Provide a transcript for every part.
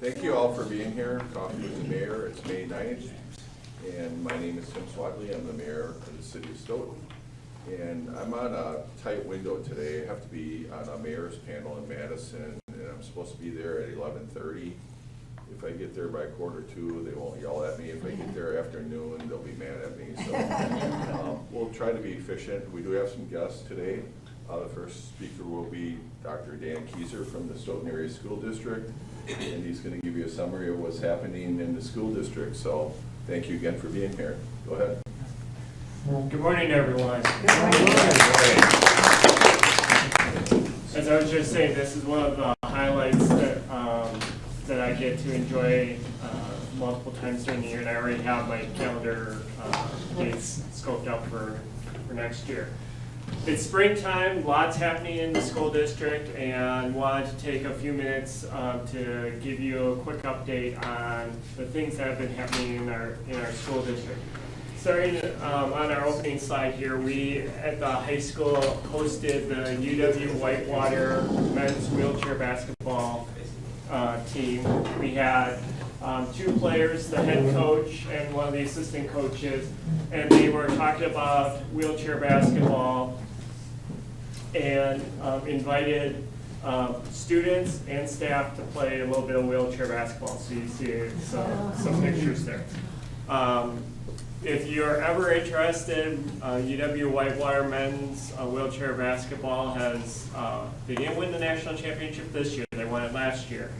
Thank you all for being here. Coffee with the Mayor. It's May 9th, and my name is Tim Swadley. I'm the mayor of the city of Stoughton. And I'm on a tight window today. I have to be on a mayor's panel in Madison, and I'm supposed to be there at 11:30. If I get there by 1:45, they won't yell at me. If I get there after noon, they'll be mad at me. So we'll try to be efficient. We do have some guests today. The first speaker will be Dr. Dan Kieser from the Stoughton Area School District, and he's going to give you a summary of what's happening in the school district. So thank you again for being here. Go ahead. Good morning, everyone. Good morning. As I was just saying, this is one of the highlights that that I get to enjoy multiple times during the year, and I already have my calendar dates scoped out for next year. It's springtime, lots happening in the school district, and wanted to take a few minutes to give you a quick update on the things that have been happening in our school district. Starting on our opening slide here, we at the high school hosted the UW Whitewater men's wheelchair basketball team. We had two players, the head coach and one of the assistant coaches, and they were talking about wheelchair basketball and invited students and staff to play a little bit of wheelchair basketball. So you see some pictures there. If you're ever interested, UW Whitewater men's wheelchair basketball has, they didn't win the national championship this year, they won it last year.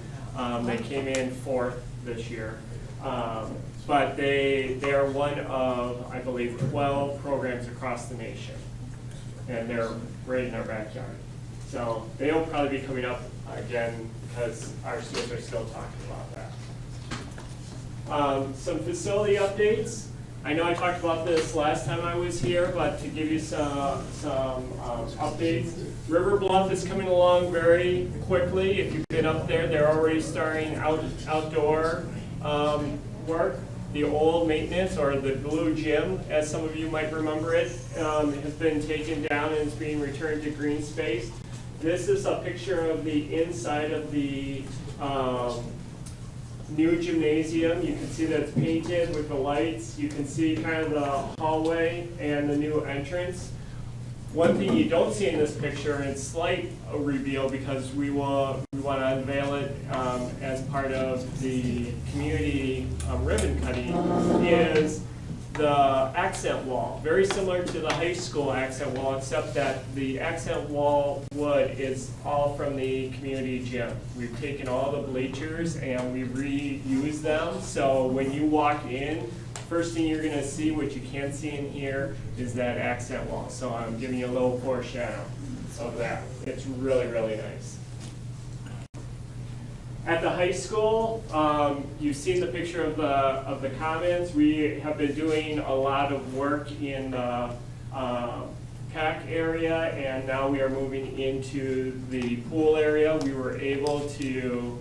They came in 4th this year. But they are one of, I believe, 12 programs across the nation. And they're right in our backyard. So they'll probably be coming up again because our students are still talking about that. Some facility updates. I know I talked about this last time I was here, but to give you some updates, River Bluff is coming along very quickly. If you've been up there, they're already starting outdoor work. The old maintenance, or the blue gym, as some of you might remember it, has been taken down and is being returned to green space. This is a picture of the inside of the new gymnasium. You can see that it's painted with the lights. You can see kind of the hallway and the new entrance. One thing you don't see in this picture, and it's slight reveal because we want to unveil it as part of the community ribbon cutting, is the accent wall. Very similar to the high school accent wall, except that the accent wall wood is all from the community gym. We've taken all the bleachers and we reused them. So when you walk in, first thing you're going to see, what you can't see in here, is that accent wall. So I'm giving you a little foreshadow of that. It's really, really nice. At the high school, you've seen the picture of the commons. We have been doing a lot of work in the PAC area, and now we are moving into the pool area. We were able to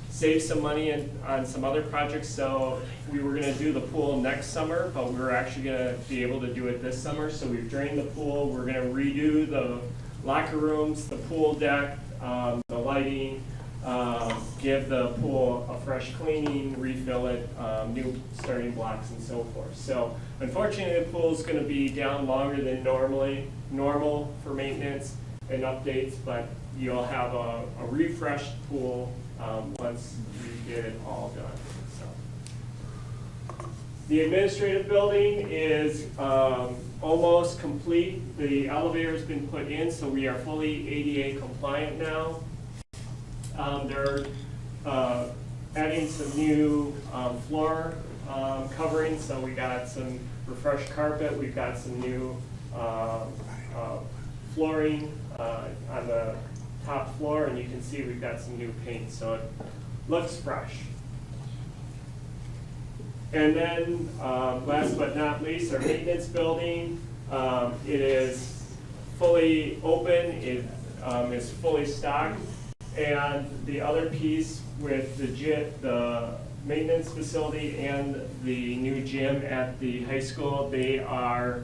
save some money on some other projects, so we were going to do the pool next summer, but we're actually going to be able to do it this summer. So we've drained the pool. We're going to redo the locker rooms, the pool deck, the lighting, give the pool a fresh cleaning, refill it, new starting blocks, and so forth. So unfortunately, the pool is going to be down longer than normal for maintenance and updates, but you'll have a refreshed pool once we get it all done. So the administrative building is almost complete. The elevator has been put in, so we are fully ADA compliant now. They're adding some new floor covering, so we got some refreshed carpet. We've got some new flooring on the top floor, and you can see we've got some new paint, so it looks fresh. And then last but not least, our maintenance building. It is fully open. It is fully stocked. And the other piece with the maintenance facility and the new gym at the high school, they are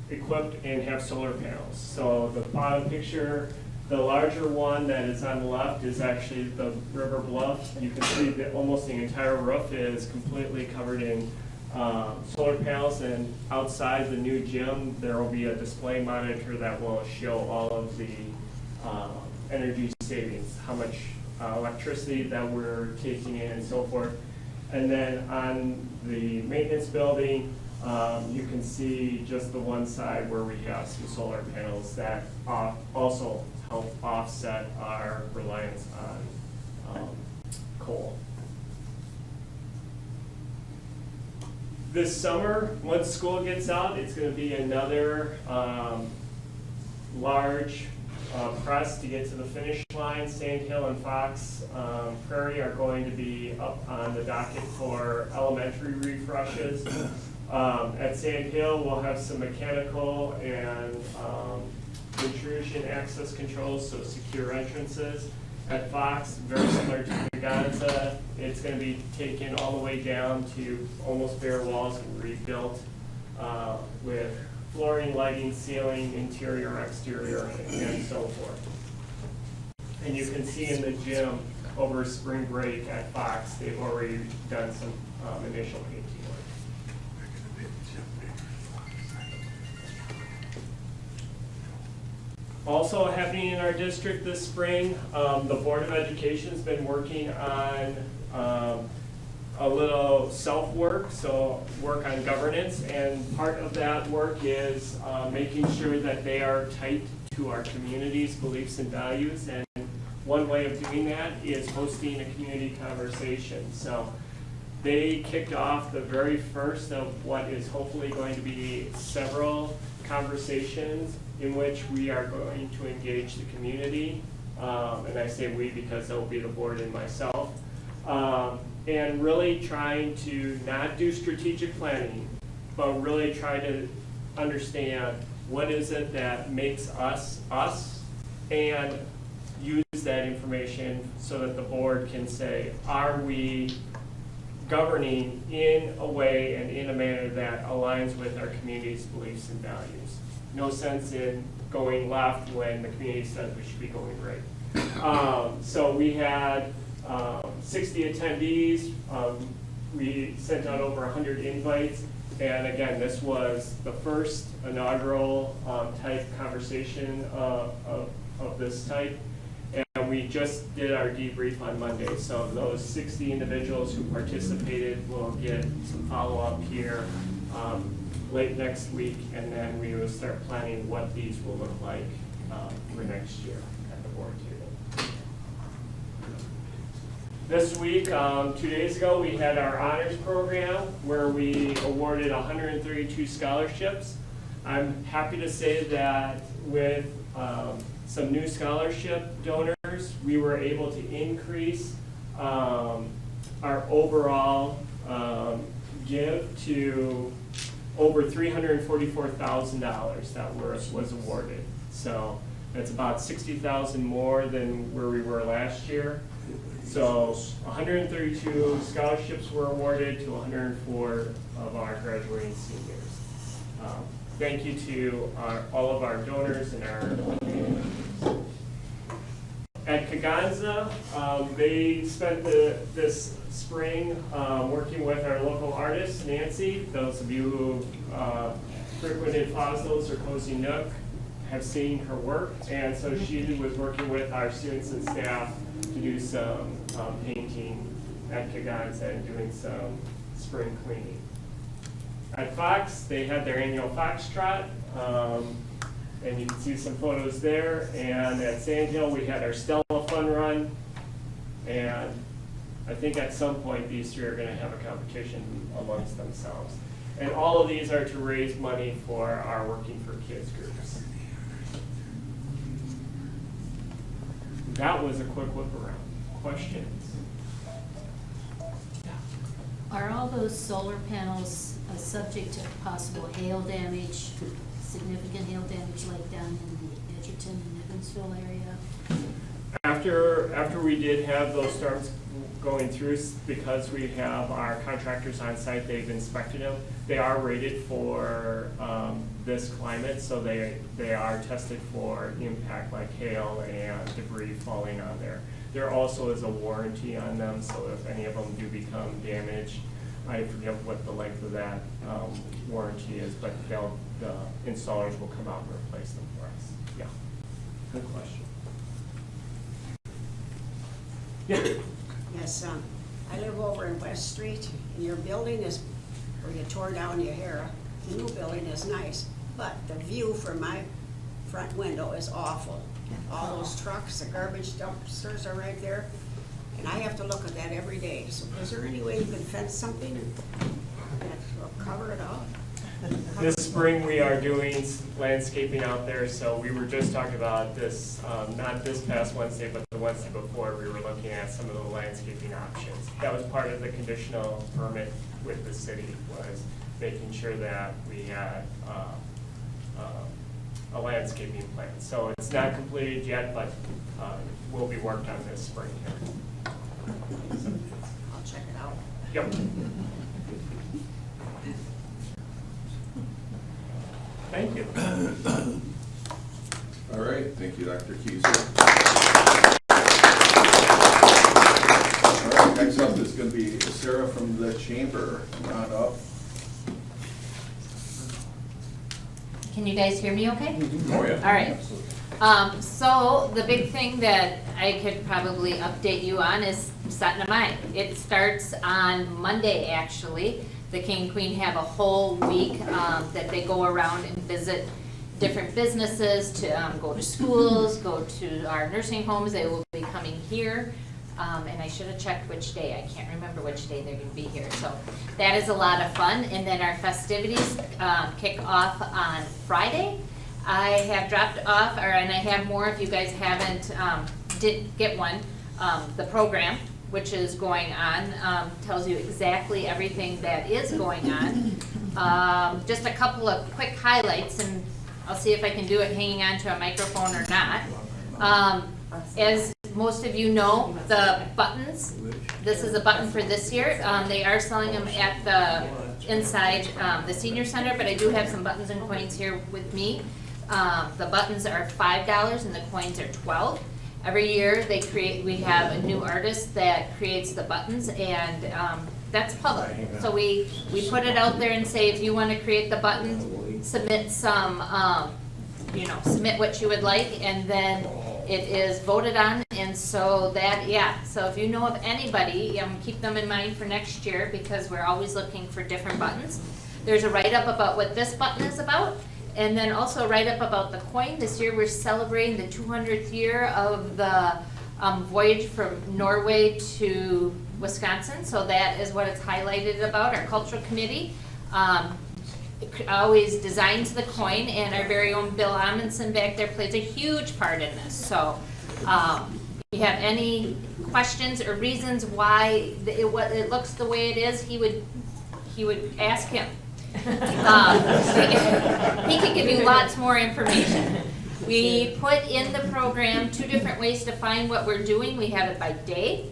equipped and have solar panels. So the bottom picture, The larger one that is on the left is actually the River Bluff. You can see that almost the entire roof is completely covered in solar panels, and outside the new gym there will be a display monitor that will show all of the energy savings, how much electricity that we're taking in and so forth. And then on the maintenance building, you can see just the one side where we have some solar panels that also help offset our reliance on coal. This summer, once school gets out, it's going to be another large press to get to the finish line. Sand Hill and Fox Prairie are going to be up on the docket for elementary refreshes. At Sand Hill, we'll have some mechanical and intrusion access controls, so secure entrances. At Fox, very similar to Kegonsa, it's going to be taken all the way down to almost bare walls and rebuilt with flooring, lighting, ceiling, interior, exterior, and so forth. And you can see in the gym over spring break at Fox, they've already done some initial painting work. Also happening in our district this spring, the Board of Education's been working on a little self-work, so work on governance, and part of that work is making sure that they are tight to our community's beliefs and values, and one way of doing that is hosting a community conversation. So they kicked off the very first of what is hopefully going to be several conversations in which we are going to engage the community, and I say we because that will be the board and myself, and really trying to not do strategic planning, but really try to understand what is it that makes us us, and use that information so that the board can say, are we governing in a way and in a manner that aligns with our community's beliefs and values. No sense in going left when the community says we should be going right. So we had 60 attendees. We sent out over 100 invites. And again, this was the first inaugural type conversation of this type. And we just did our debrief on Monday. So those 60 individuals who participated will get some follow-up here late next week, and then we will start planning what these will look like for next year at the board table. This week, 2 days ago, we had our honors program where we awarded 132 scholarships. I'm happy to say that with some new scholarship donors, we were able to increase our overall give to over $344,000 that was awarded. So that's about $60,000 more than where we were last year. So 132 scholarships were awarded to 104 of our graduating seniors. Thank you to all of our donors and our community. At Kegonsa, they spent this spring working with our local artist, Nancy. Those of you who frequented Foslo's or Cozy Nook have seen her work. And so she was working with our students and staff to do some painting at Kegonsa and doing some spring cleaning. At Fox, they had their annual Foxtrot. And you can see some photos there. And at Sand Hill, we had our Stella Fun Run. And I think at some point these three are going to have a competition amongst themselves. And all of these are to raise money for our Working for Kids groups. That was a quick whip around. Questions? Are all those solar panels subject to possible hail damage, significant hail damage like down in the Edgerton and Evansville area? After we did have those storms going through, because we have our contractors on site, they've inspected them. They are rated for this climate, so they are tested for impact like hail and debris falling on there. There also is a warranty on them, so if any of them do become damaged, I forget what the length of that warranty is, but the installers will come out and replace them for us. Yeah. Good question. Yeah. Yes, I live over in West Street, and your building is, where you tore down your hair, the new building is nice, but the view from my front window is awful. All those trucks, the garbage dumpsters are right there, and I have to look at that every day. So is there any way you can fence something and cover it up? This spring, we are doing landscaping out there, so we were just talking about this, not this past Wednesday, but the Wednesday before, we were looking at some of the landscaping options. That was part of the conditional permit with the city, was making sure that we had a landscaping plan. So it's not completed yet, but will be worked on this spring here. I'll check it out. Yep. Thank you. All right, thank you, Dr. Keyser. All right, next up is going to be Sarah from the chamber. Come on up. Can you guys hear me okay? Oh, yeah. All right. So the big thing that I could probably update you on is Stoughton of Mine. It starts on Monday, actually. The King and Queen have a whole week that they go around and visit different businesses, to go to schools, go to our nursing homes. They will be coming here. And I should have checked which day. I can't remember which day they're going to be here. So that is a lot of fun. And then our festivities kick off on Friday. I have dropped off, and I have more if you guys haven't did get one. The program, which is going on, tells you exactly everything that is going on. Just a couple of quick highlights, and I'll see if I can do it hanging on to a microphone or not. As most of you know, the buttons, this is a button for this year. They are selling them at the inside the senior center, but I do have some buttons and coins here with me. The buttons are $5 and the coins are $12. Every year we have a new artist that creates the buttons, and that's public. So we put it out there and say, if you want to create the button, submit some, submit what you would like, and then it is voted on. And so so if you know of anybody, keep them in mind for next year, because we're always looking for different buttons. There's a write-up about what this button is about, and then also a write-up about the coin. This year we're celebrating the 200th year of the voyage from Norway to Wisconsin, so that is what it's highlighted about. Our cultural committee always designs the coin, and our very own Bill Amundsen back there plays a huge part in this. So if you have any questions or reasons why it looks the way it is, he would ask him. He could give you lots more information. We put in the program 2 different ways to find what we're doing. We have it by day.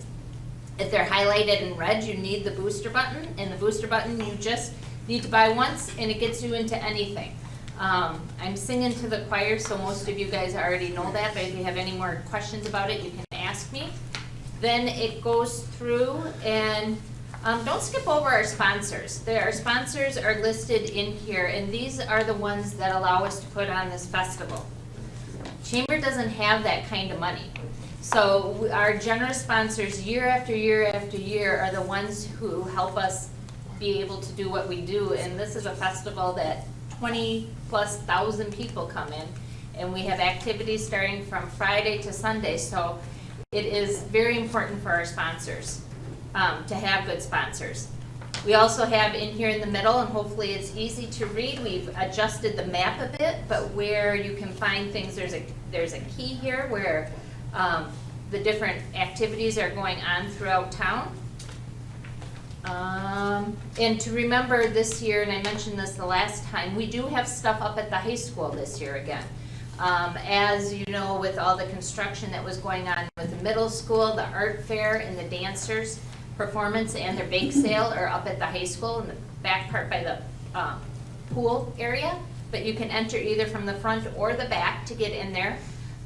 If they're highlighted in red, you need the booster button, and the booster button you just need to buy once, and it gets you into anything. I'm singing to the choir, so most of you guys already know that, but if you have any more questions about it, you can ask me. Then it goes through, and don't skip over our sponsors. Our sponsors are listed in here, and these are the ones that allow us to put on this festival. Chamber doesn't have that kind of money. So our generous sponsors year after year after year are the ones who help us be able to do what we do. And this is a festival that 20,000+ people come in, and we have activities starting from Friday to Sunday. So it is very important for our sponsors to have good sponsors. We also have in here in the middle, and hopefully it's easy to read, we've adjusted the map a bit, but where you can find things, there's a key here where the different activities are going on throughout town. And to remember this year, and I mentioned this the last time, we do have stuff up at the high school this year again. As you know, with all the construction that was going on with the middle school, the art fair and the dancers' performance and their bake sale are up at the high school in the back part by the pool area. But you can enter either from the front or the back to get in there.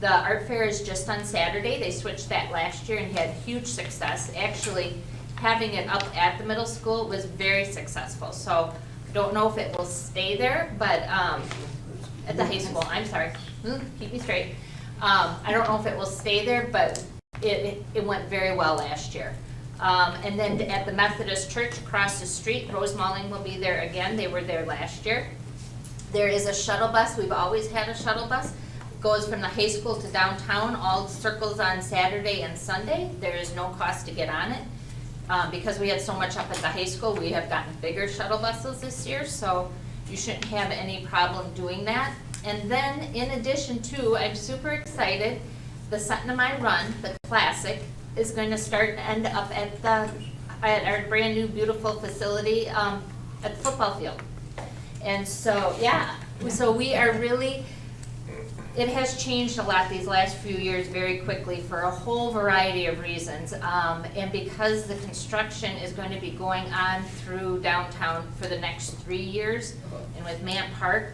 The art fair is just on Saturday. They switched that last year and had huge success. Actually, having it up at the middle school was very successful. So don't know if it will stay there, but at the high school, I'm sorry, keep me straight. I don't know if it will stay there, but it went very well last year. And then at the Methodist Church across the street, Rose Malling will be there again. They were there last year. There is a shuttle bus. We've always had a shuttle bus. It goes from the high school to downtown, all circles on Saturday and Sunday. There is no cost to get on it. Because we had so much up at the high school, we have gotten bigger shuttle buses this year, so you shouldn't have any problem doing that. And then, in addition to, I'm super excited, the Sutton of My Run, the classic, is going to start and end up at our brand new beautiful facility at the football field. And so, yeah, so we are really, it has changed a lot these last few years very quickly for a whole variety of reasons. And because the construction is going to be going on through downtown for the next 3 years, and with Mant Park,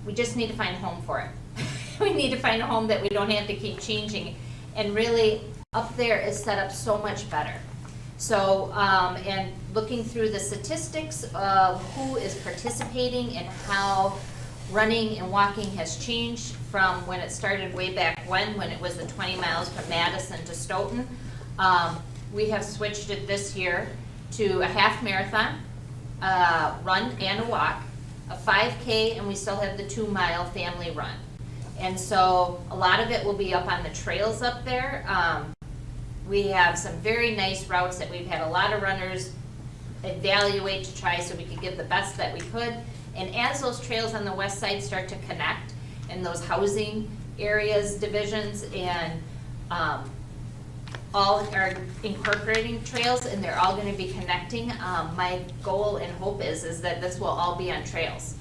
we just need to find a home for it. We need to find a home that we don't have to keep changing. And really, up there is set up so much better. So, and looking through the statistics of who is participating and how running and walking has changed from when it started way back when it was the 20 miles from Madison to Stoughton. We have switched it this year to a half marathon, run and a walk, a 5K, and we still have the 2-mile family run. And so a lot of it will be up on the trails up there. We have some very nice routes that we've had a lot of runners evaluate to try so we could give the best that we could. And as those trails on the west side start to connect, and those housing areas, divisions, and all are incorporating trails, and they're all going to be connecting, my goal and hope is that this will all be on trails,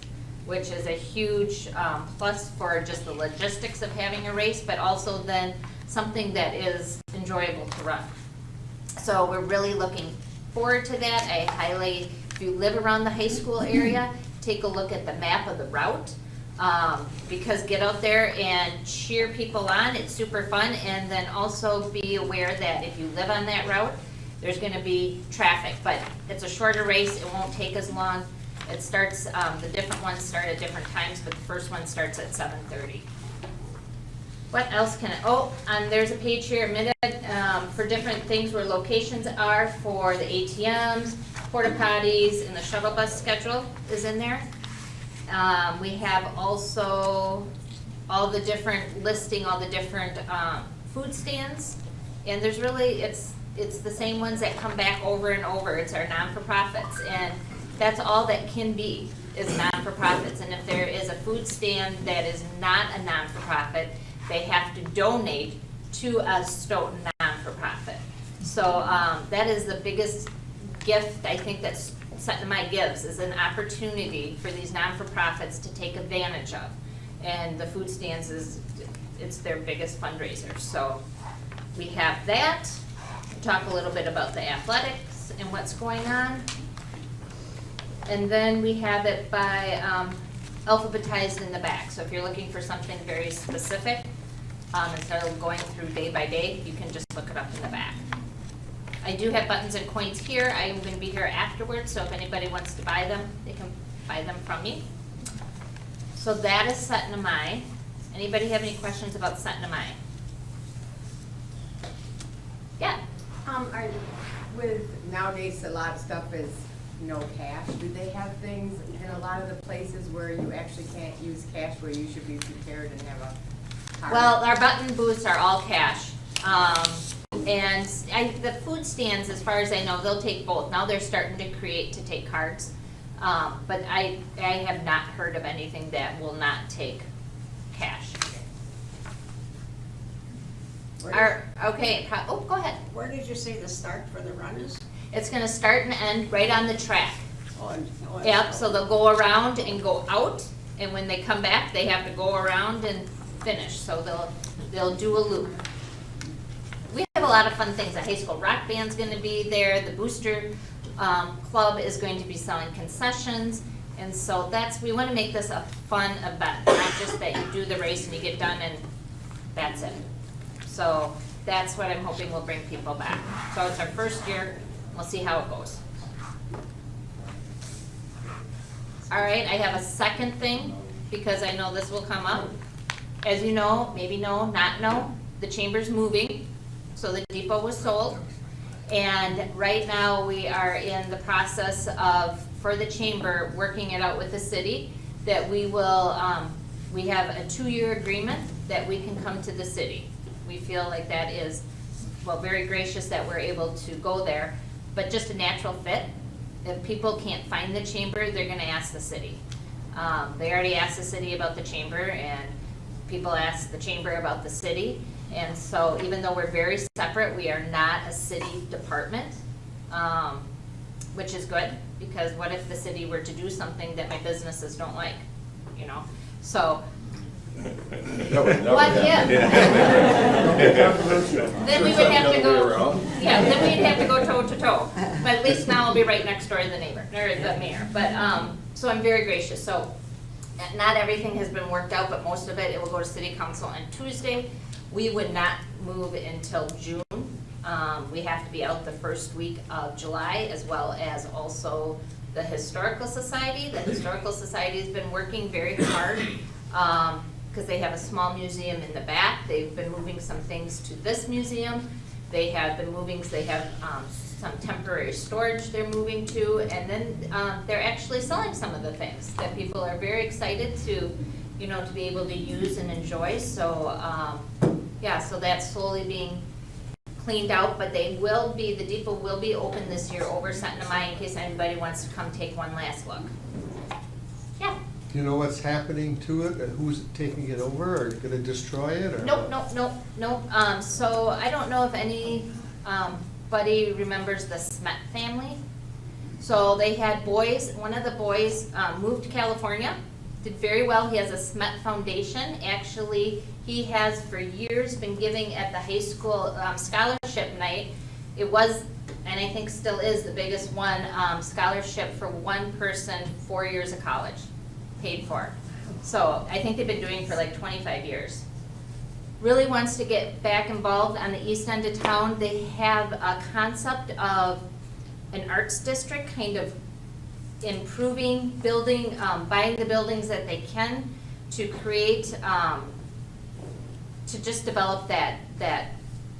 which is a huge plus for just the logistics of having a race, but also then something that is enjoyable to run. So we're really looking forward to that. I highly, if you live around the high school area, take a look at the map of the route, because get out there and cheer people on. It's super fun. And then also be aware that if you live on that route, there's going to be traffic, but it's a shorter race. It won't take as long. It starts, the different ones start at different times, but the first one starts at 7:30. What else can I, there's a page here, a minute, for different things where locations are for the ATMs, porta potties, and the shuttle bus schedule is in there. We have also all the different listing, all the different food stands, and there's really, it's the same ones that come back over and over. It's our non-for-profits, and that's all that can be, is non-for-profits. And if there is a food stand that is not a non-for-profit, they have to donate to a Stoughton non-for-profit. So that is the biggest gift I think that Sutton of My gives, is an opportunity for these non-for-profits to take advantage of. And the food stands it's their biggest fundraiser. So we have that. We'll talk a little bit about the athletics and what's going on. And then we have it by alphabetized in the back. So if you're looking for something very specific, instead of going through day by day, you can just look it up in the back. I do have buttons and coins here. I am going to be here afterwards, so if anybody wants to buy them, they can buy them from me. So that is Sutton of My. Anybody have any questions about Sutton of My? Yeah. With nowadays, a lot of stuff is no cash. Do they have things in a lot of the places where you actually can't use cash, where you should be prepared and have a card? Well, our button booths are all cash. And the food stands, as far as I know, they'll take both. Now they're starting to take cards. But I have not heard of anything that will not take cash. Go ahead. Where did you say the start for the run is? It's gonna start and end right on the track. Oh, Yep, so they'll go around and go out, and when they come back, they have to go around and finish, so they'll do a loop. We have a lot of fun things. The high school rock band's gonna be there, the Booster Club is going to be selling concessions, and so we wanna make this a fun event, not just that you do the race and you get done and that's it. So that's what I'm hoping will bring people back. So it's our first year, we'll see how it goes. All right, I have a second thing, because I know this will come up. As you know, maybe know, not know, the chamber's moving, so the depot was sold. And right now, we are in the process of, for the chamber, working it out with the city, that we will, we have a 2-year agreement that we can come to the city. We feel like that is, well, very gracious that we're able to go there, but just a natural fit. If people can't find the chamber, they're gonna ask the city. They already asked the city about the chamber, and people ask the chamber about the city. And so even though we're very separate, we are not a city department, which is good, because what if the city were to do something that my businesses don't like, you know? So, what if? Then we would have to go, yeah, then we'd have to go toe to toe. But at least now I'll be right next door to the neighbor, or the mayor. But, so I'm very gracious. So, not everything has been worked out, but most of it will go to city council on Tuesday. We would not move until June. We have to be out the first week of July, as well as also the Historical Society. The Historical Society has been working very hard, because they have a small museum in the back. They've been moving some things to this museum. They have been moving, they have some temporary storage they're moving to, and then they're actually selling some of the things that people are very excited to, you know, to be able to use and enjoy. So, yeah, so that's slowly being cleaned out, but they will be, the depot will be open this year over Sentinel in case anybody wants to come take one last look. Yeah. Do you know what's happening to it, and who's taking it over, or gonna destroy it, or? Nope. So I don't know if anybody remembers the Smet family. So they had boys, one of the boys moved to California, did very well. He has a Smet Foundation. Actually, he has for years been giving at the high school scholarship night. It was, and I think still is, the biggest one, scholarship for one person, 4 years of college, paid for. So I think they've been doing it for like 25 years. Really wants to get back involved on the east end of town. They have a concept of an arts district, kind of improving, building, buying the buildings that they can to create, to just develop that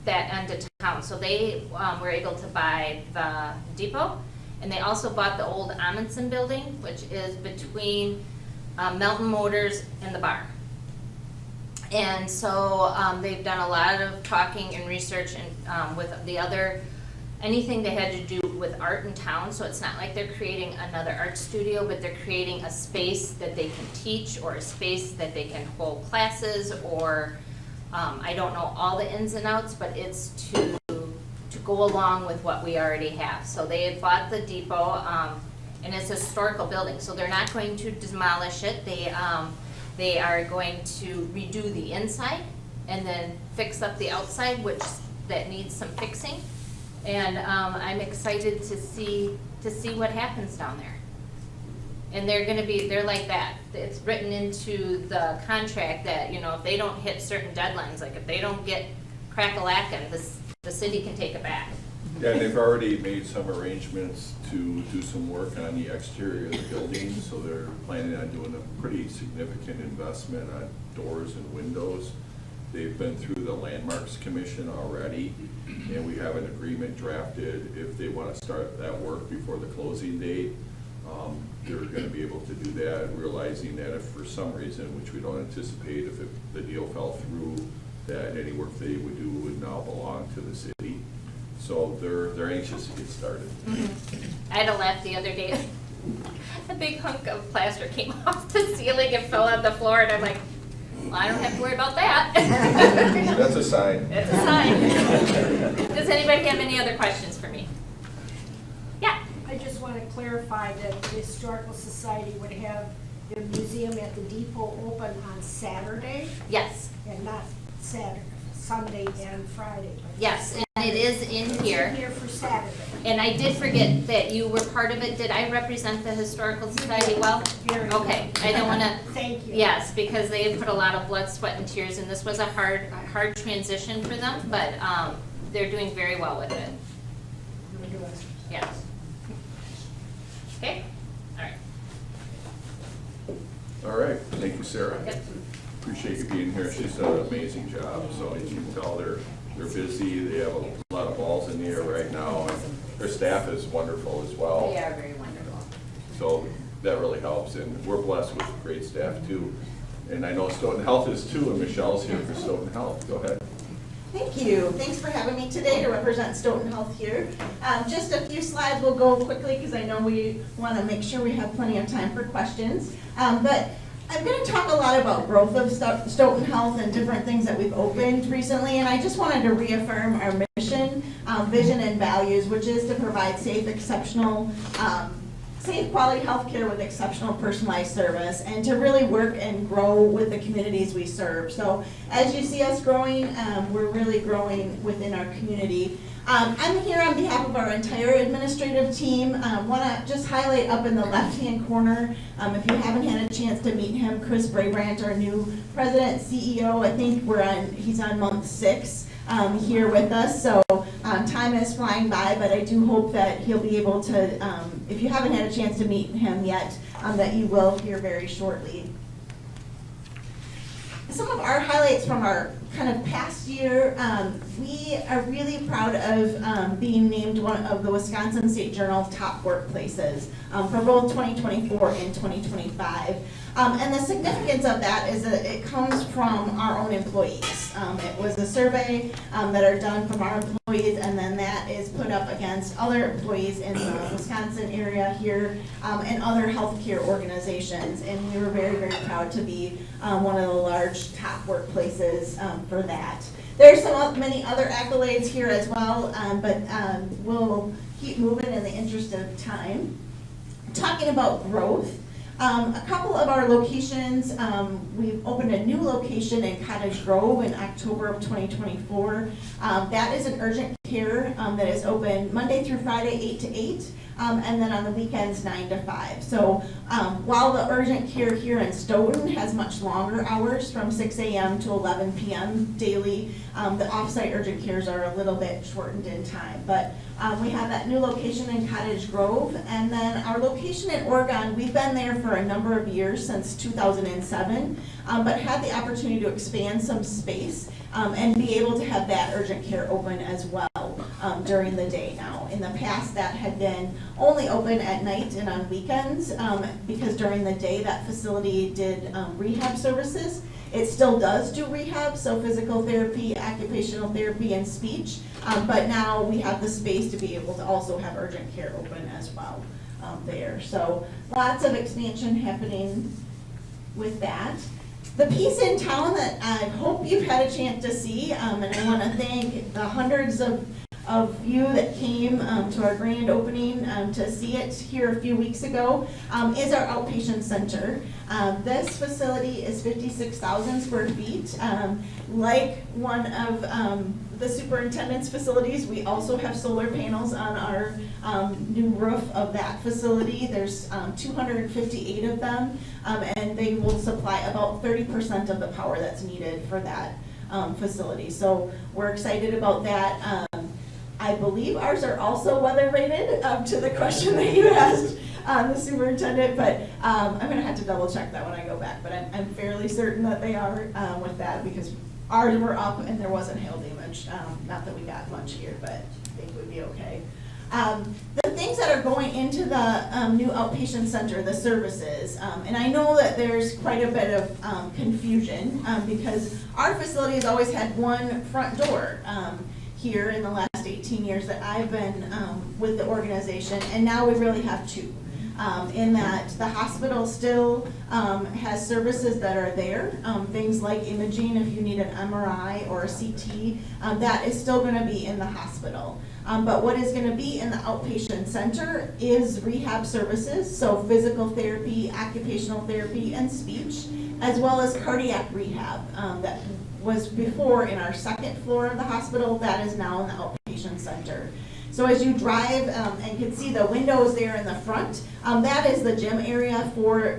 end of town. So they were able to buy the depot, and they also bought the old Amundsen building, which is between Melton Motors and the bar. And so they've done a lot of talking and research and with the other, anything they had to do with art in town. So it's not like they're creating another art studio, but they're creating a space that they can teach, or a space that they can hold classes, or I don't know all the ins and outs, but it's to go along with what we already have. So they had bought the depot, and it's a historical building, so they're not going to demolish it. They are going to redo the inside and then fix up the outside, that needs some fixing. And I'm excited to see what happens down there. And they're like that. It's written into the contract that, you know, if they don't hit certain deadlines, like if they don't get crack-a-lackin', the city can take it back. Yeah, and they've already made some arrangements to do some work on the exterior of the building, so they're planning on doing a pretty significant investment on doors and windows. They've been through the Landmarks Commission already, and we have an agreement drafted. If they want to start that work before the closing date, they're going to be able to do that, realizing that if for some reason, which we don't anticipate, if the deal fell through, that any work they would do would now belong to the city. So they're anxious to get started. Mm-hmm. I had a laugh the other day. A big hunk of plaster came off the ceiling and fell on the floor, and I'm like, well, I don't have to worry about that. That's a sign. That's a sign. Does anybody have any other questions for me? Yeah. I just want to clarify that the Historical Society would have the museum at the depot open on Saturday Yes, and not Saturday, Sunday and Friday? but yes, and it is in It's here. in here for Saturday. And I did forget that you were part of it. Did I represent the Historical Society well? Very Okay, I don't wanna, Thank you. yes, because they have put a lot of blood, sweat, and tears, and this was a hard transition for them, but, they're doing very well with it. You're doing it. Yes. Okay, all right. All right, thank you, Sarah. Yep. Appreciate you being here. She's done an amazing job, so you can tell they're busy. They have a lot of balls in the air right now, and their staff is wonderful as well. They are very wonderful. So that really helps, and we're blessed with great staff too. And I know Stoughton Health is too, and Michelle's here for Stoughton Health. Go ahead. Thank you. Thanks for having me today to represent Stoughton Health here. Just a few slides. We'll go quickly because I know we want to make sure we have plenty of time for questions. But I'm going to talk a lot about growth of Stoughton Health and different things that we've opened recently. And I just wanted to reaffirm our mission, vision, and values, which is to provide safe, exceptional, safe quality healthcare with exceptional personalized service, and to really work and grow with the communities we serve. So as you see us growing, we're really growing within our community. I'm here on behalf of our entire administrative team. Want to just highlight up in the left-hand corner, if you haven't had a chance to meet him, Chris Brabrant, our new president, CEO. I think he's on month 6 here with us. So time is flying by, but I do hope that he'll be able to, if you haven't had a chance to meet him yet, that you will here very shortly. Some of our highlights from our kind of past year, we are really proud of being named one of the Wisconsin State Journal top workplaces for both 2024 and 2025. And the significance of that is that it comes from our own employees. It was a survey that are done from our employees, and then that is put up against other employees in the Wisconsin area here and other healthcare organizations. And we were very, very proud to be one of the large top workplaces for that. There's many other accolades here as well, but we'll keep moving in the interest of time. Talking about growth, a couple of our locations, we've opened a new location in Cottage Grove in October of 2024. That is an urgent care that is open Monday through Friday, 8 to 8. And then on the weekends, 9 to 5. So while the urgent care here in Stoughton has much longer hours from 6 a.m. to 11 p.m. daily, the offsite urgent cares are a little bit shortened in time. But we have that new location in Cottage Grove. And then our location in Oregon, we've been there for a number of years, since 2007, but had the opportunity to expand some space and be able to have that urgent care open as well during the day now. In the past, that had been only open at night and on weekends because during the day that facility did rehab services. It still does do rehab, so physical therapy, occupational therapy, and speech, but now we have the space to be able to also have urgent care open as well there. So lots of expansion happening with that. The piece in town that I hope you've had a chance to see, and I want to thank the hundreds of you that came to our grand opening to see it here a few weeks ago, is our outpatient center. This facility is 56,000 square feet. Like one of the superintendent's facilities, we also have solar panels on our new roof of that facility. There's 258 of them, and they will supply about 30% of the power that's needed for that facility. So we're excited about that. I believe ours are also weather rated, to the question that you asked the superintendent, but I'm going to have to double check that when I go back. But I'm fairly certain that they are with that, because ours were up and there wasn't hail damage. Not that we got much here, but I think we'd be okay. The things that are going into the new outpatient center, the services, and I know that there's quite a bit of confusion because our facility has always had one front door here in the last 18 years that I've been with the organization, and now we really have two. In that the hospital still has services that are there, things like imaging if you need an MRI or a CT, that is still going to be in the hospital. But what is gonna be in the outpatient center is rehab services, so physical therapy, occupational therapy, and speech, as well as cardiac rehab. That was before in our second floor of the hospital, that is now in the outpatient center. So as you drive and can see the windows there in the front, that is the gym area for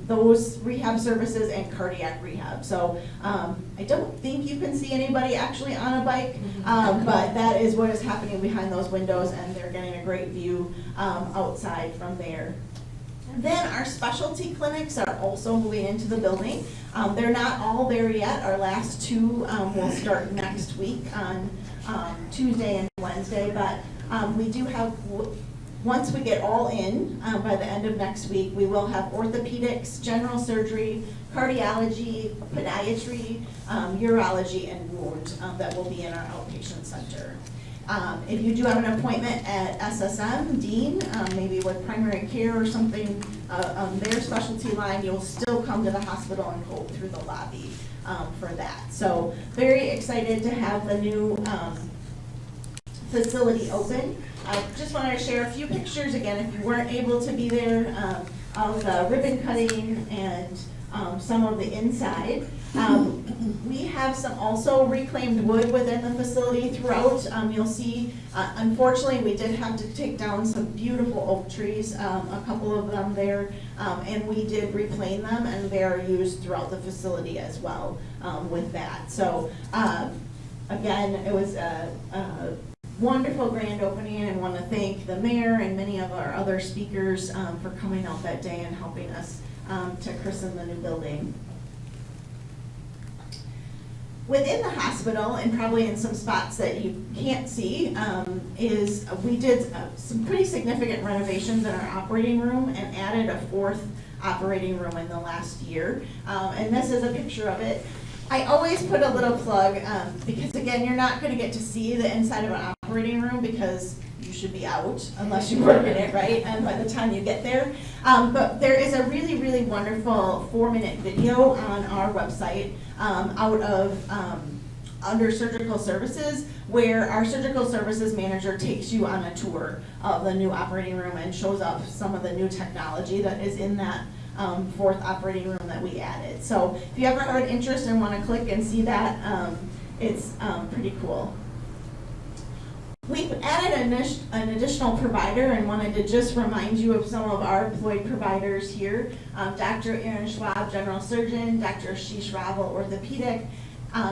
those rehab services and cardiac rehab. So I don't think you can see anybody actually on a bike, but that is what is happening behind those windows, and they're getting a great view outside from there. Then our specialty clinics are also moving into the building. They're not all there yet. Our last two will start next week on Tuesday and Wednesday, but we do have, once we get all in, by the end of next week, we will have orthopedics, general surgery, cardiology, podiatry, urology, and wound that will be in our outpatient center. If you do have an appointment at SSM, Dean, maybe with primary care or something on their specialty line, you'll still come to the hospital and go through the lobby for that. So very excited to have the new facility open. Just wanted to share a few pictures again, if you weren't able to be there, of the ribbon cutting and some of the inside. We have some also reclaimed wood within the facility throughout. You'll see, unfortunately, we did have to take down some beautiful oak trees, a couple of them there, and we did replane them, and they are used throughout the facility as well with that. So again, it was a wonderful grand opening, and want to thank the mayor and many of our other speakers for coming out that day and helping us to christen the new building. Within the hospital, and probably in some spots that you can't see, is we did some pretty significant renovations in our operating room and added a fourth operating room in the last year. And this is a picture of it. I always put a little plug, because again, you're not going to get to see the inside of an operating room because you should be out unless you work in it, right? And by the time you get there. But there is a really, really wonderful 4-minute video on our website out of under surgical services, where our surgical services manager takes you on a tour of the new operating room and shows off some of the new technology that is in that fourth operating room that we added. So if you ever have an interest and want to click and see that, it's pretty cool. We've added an additional provider and wanted to just remind you of some of our employed providers here. Dr. Aaron Schwab, general surgeon, Dr. Ashish Raval, orthopedic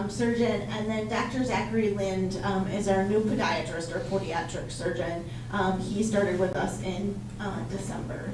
surgeon, and then Dr. Zachary Lind is our new podiatrist or podiatric surgeon. He started with us in December.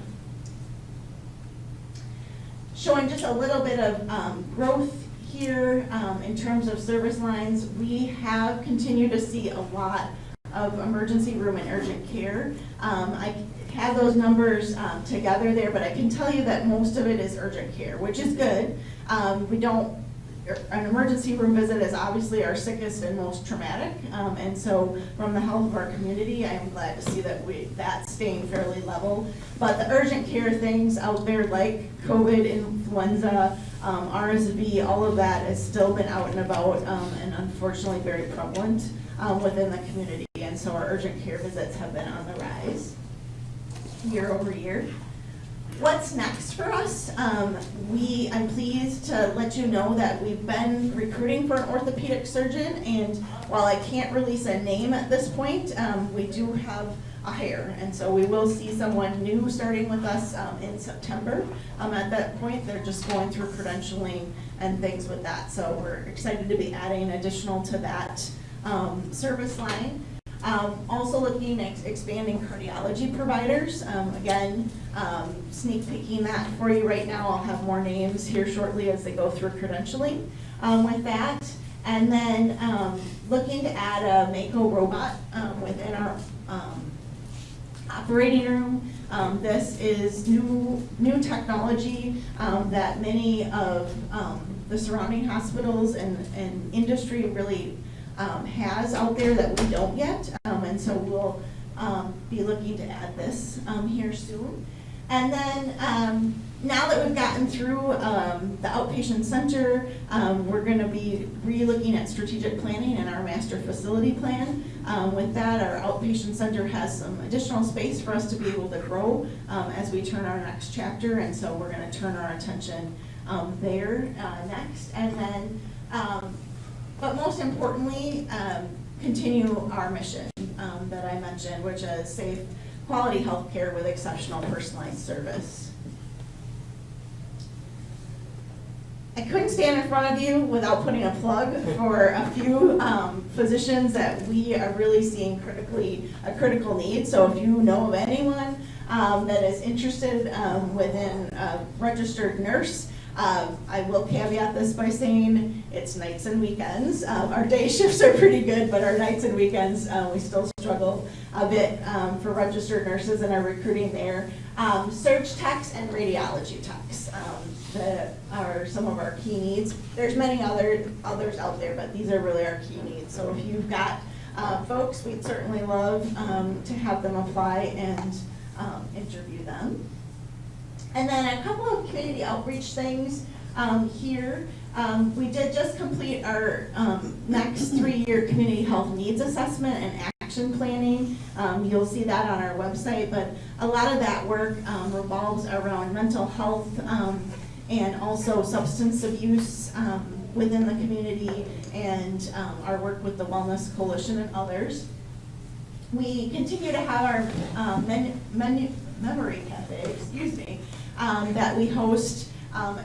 Showing just a little bit of growth here in terms of service lines. We have continued to see a lot of emergency room and urgent care. I have those numbers together there, but I can tell you that most of it is urgent care, which is good. An emergency room visit is obviously our sickest and most traumatic, and so from the health of our community, I am glad to see that that's staying fairly level. But the urgent care things out there like COVID, influenza, RSV, all of that has still been out and about, and unfortunately very prevalent within the community. And so our urgent care visits have been on the rise year over year. What's next for us? I'm pleased to let you know that we've been recruiting for an orthopedic surgeon, and while I can't release a name at this point, we do have a hire, and so we will see someone new starting with us in September. At that point, they're just going through credentialing and things with that, so we're excited to be adding additional to that service line. Also looking at expanding cardiology providers. Again, sneak peeking that for you right now. I'll have more names here shortly as they go through credentialing with that. And then looking to add a Mako robot within our operating room. This is new technology that many of the surrounding hospitals and industry really has out there that we don't yet, and so we'll be looking to add this here soon. And then, now that we've gotten through the outpatient center, we're going to be re-looking at strategic planning and our master facility plan. With that, our outpatient center has some additional space for us to be able to grow as we turn our next chapter, and so we're going to turn our attention there next. And then, but most importantly, continue our mission that I mentioned, which is safe, quality healthcare with exceptional personalized service. I couldn't stand in front of you without putting a plug for a few physicians that we are really seeing a critical need. So if you know of anyone that is interested within a registered nurse, I will caveat this by saying it's nights and weekends. Our day shifts are pretty good, but our nights and weekends, we still struggle a bit for registered nurses and our recruiting there. Surge techs and radiology techs that are some of our key needs. There's many others out there, but these are really our key needs. So if you've got folks, we'd certainly love to have them apply and interview them. And then a couple of community outreach things here. We did just complete our next 3-year community health needs assessment and action planning. You'll see that on our website, but a lot of that work revolves around mental health and also substance abuse within the community, and our work with the Wellness Coalition and others. We continue to have our memory cafe, that we host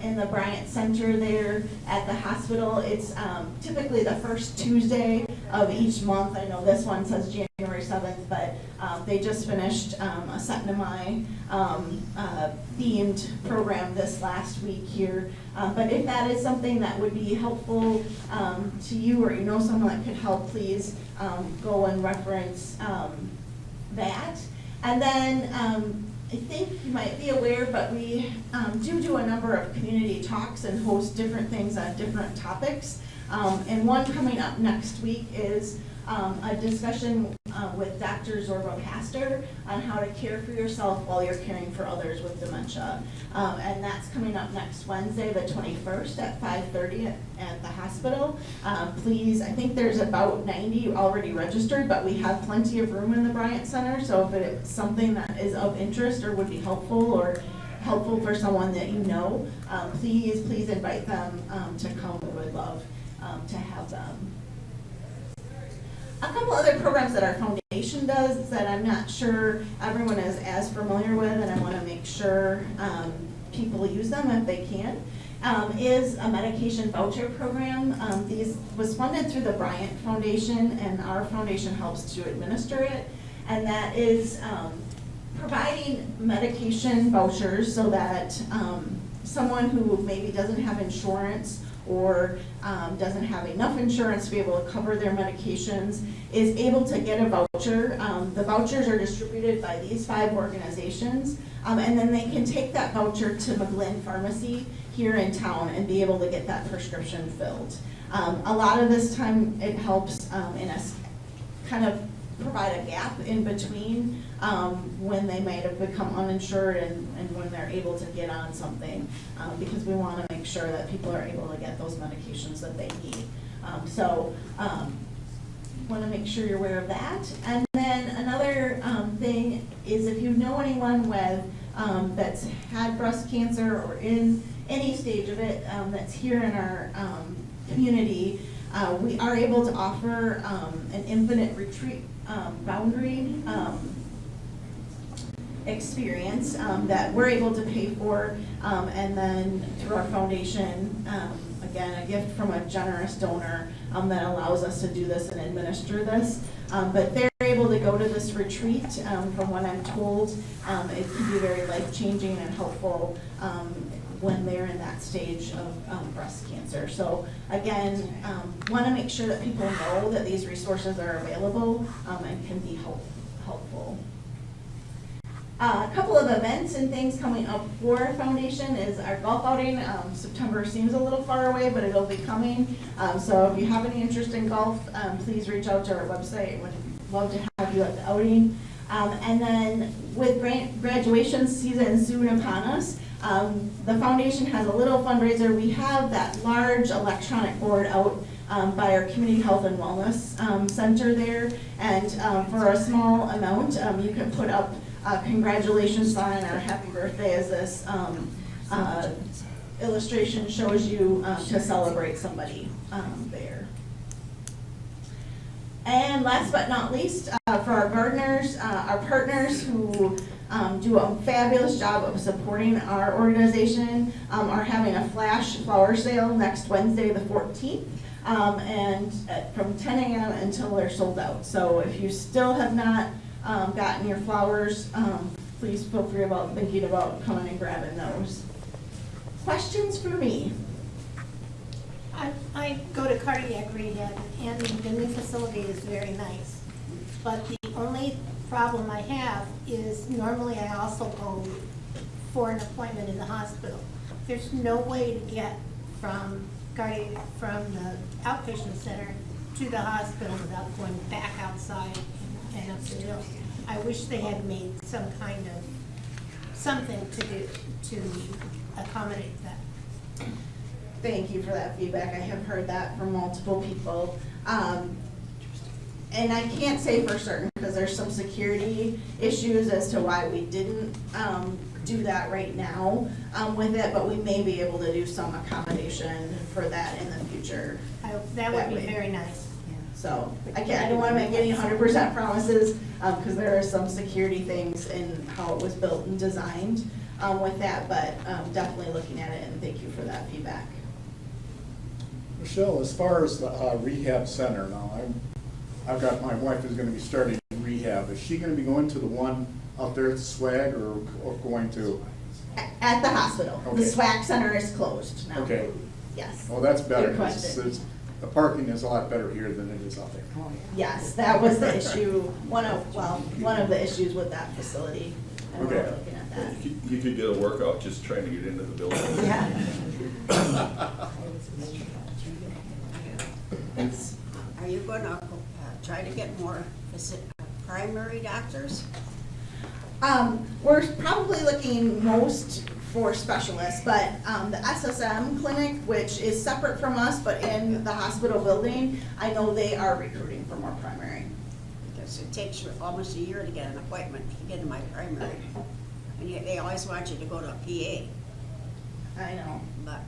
in the Bryant Center there at the hospital. It's typically the first Tuesday of each month. I know this one says January 7th, but they just finished a Setnamai themed program this last week here. But if that is something that would be helpful to you, or you know someone that could help, please go and reference that. And then I think you might be aware, but we do a number of community talks and host different things on different topics. And one coming up next week is a discussion with Dr. Zorba Pastor on how to care for yourself while you're caring for others with dementia. And that's coming up next Wednesday, the 21st at 5:30 at the hospital. Please, I think there's about 90 already registered, but we have plenty of room in the Bryant Center. So if it's something that is of interest or would be helpful, or helpful for someone that you know, please invite them to come. We would love to have them. A couple other programs that our foundation does that I'm not sure everyone is as familiar with, and I want to make sure people use them if they can, is a medication voucher program. These was funded through the Bryant Foundation, and our foundation helps to administer it, and that is providing medication vouchers so that someone who maybe doesn't have insurance or doesn't have enough insurance to be able to cover their medications is able to get a voucher. The vouchers are distributed by these 5 organizations, and then they can take that voucher to McGlynn Pharmacy here in town and be able to get that prescription filled. A lot of this time it helps in a kind of provide a gap in between when they might have become uninsured and when they're able to get on something, because we want to make sure that people are able to get those medications that they need. Want to make sure you're aware of that. And then another thing is, if you know anyone with that's had breast cancer or in any stage of it that's here in our community, we are able to offer an infinite retreat boundary experience that we're able to pay for, and then through our foundation, again, a gift from a generous donor that allows us to do this and administer this. But they're able to go to this retreat. From what I'm told, it can be very life-changing and helpful when they're in that stage of breast cancer. So again, want to make sure that people know that these resources are available and can be helpful. A couple of events and things coming up for our foundation is our golf outing. September seems a little far away, but it'll be coming. So if you have any interest in golf, please reach out to our website. We'd love to have you at the outing. And then with graduation season soon upon us, the foundation has a little fundraiser. We have that large electronic board out by our Community Health and Wellness Center there. And for a small amount, you can put up a congratulations sign or happy birthday, as this illustration shows you, to celebrate somebody there. And last but not least, for our gardeners, our partners who do a fabulous job of supporting our organization, are having a flash flower sale next Wednesday, the 14th, and from 10 a.m. until they're sold out. So if you still have not gotten your flowers, please feel free about thinking about coming and grabbing those. Questions for me? I go to cardiac rehab, and the new facility is very nice. But the only problem I have is normally I also go for an appointment in the hospital. There's no way to get from the outpatient center to the hospital without going back outside and up the hill. I wish they had made some kind of something to accommodate that. Thank you for that feedback. I have heard that from multiple people. And I can't say for certain because there's some security issues as to why we didn't do that right now with it, but we may be able to do some accommodation for that in the future. That would be way. Very nice. So I don't want to make any 100% promises because there are some security things in how it was built and designed with that, but definitely looking at it, and thank you for that feedback. Michelle, as far as the rehab center now, I've got, my wife is gonna be starting rehab. Is she gonna be going to the one out there at SWAG or going to? At the hospital. Okay. The SWAC center is closed now. Okay. Yes. Well, that's better. Good question. The parking is a lot better here than it is out there. Yes, that was the issue, one of the issues with that facility. And we're Okay. looking at that. You could get a workout just trying to get into the building. Yeah. Are you gonna try to get more primary doctors? We're probably looking most for specialists, but the SSM clinic, which is separate from us, but in the hospital building, I know they are recruiting for more primary. Because it takes almost a year to get an appointment to get in my primary. And yet they always want you to go to a PA, I know, but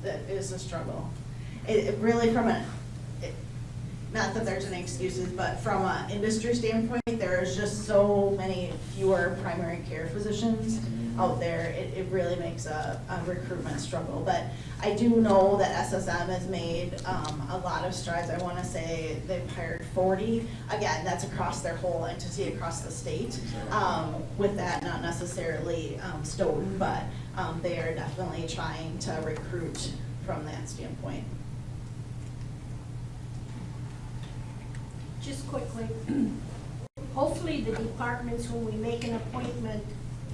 that is a struggle. It really not that there's any excuses, but from an industry standpoint, there's just so many fewer primary care physicians out there. It really makes a recruitment struggle. But I do know that SSM has made a lot of strides. I want to say they've hired 40. Again, that's across their whole entity, across the state. With that, not necessarily Stoughton, but they are definitely trying to recruit from that standpoint. Just quickly, hopefully the departments, when we make an appointment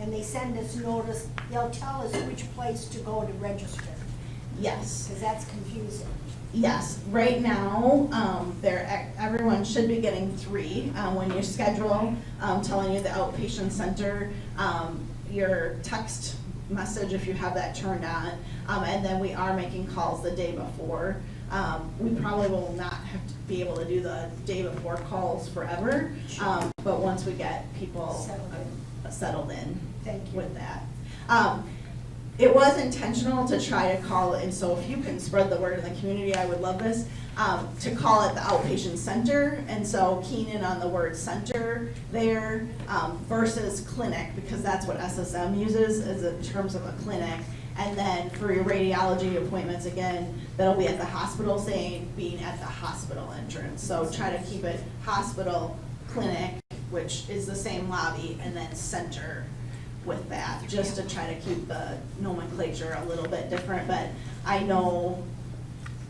and they send us notice, they'll tell us which place to go to register, Yes. because that's confusing. Yes, right now, everyone should be getting 3 when you schedule, telling you the outpatient center, your text message if you have that turned on, and then we are making calls the day before. We probably will not have to be able to do the day before calls forever, but once we get people settled in Thank you. with that. It was intentional to try to call it, and so if you can spread the word in the community, I would love this, to call it the outpatient center, and so keen in on the word center there versus clinic, because that's what SSM uses as in terms of a clinic. And then for your radiology appointments, again, that'll be at the hospital, saying being at the hospital entrance. So try to keep it hospital, clinic, which is the same lobby, and then center with that, just to try to keep the nomenclature a little bit different. But I know,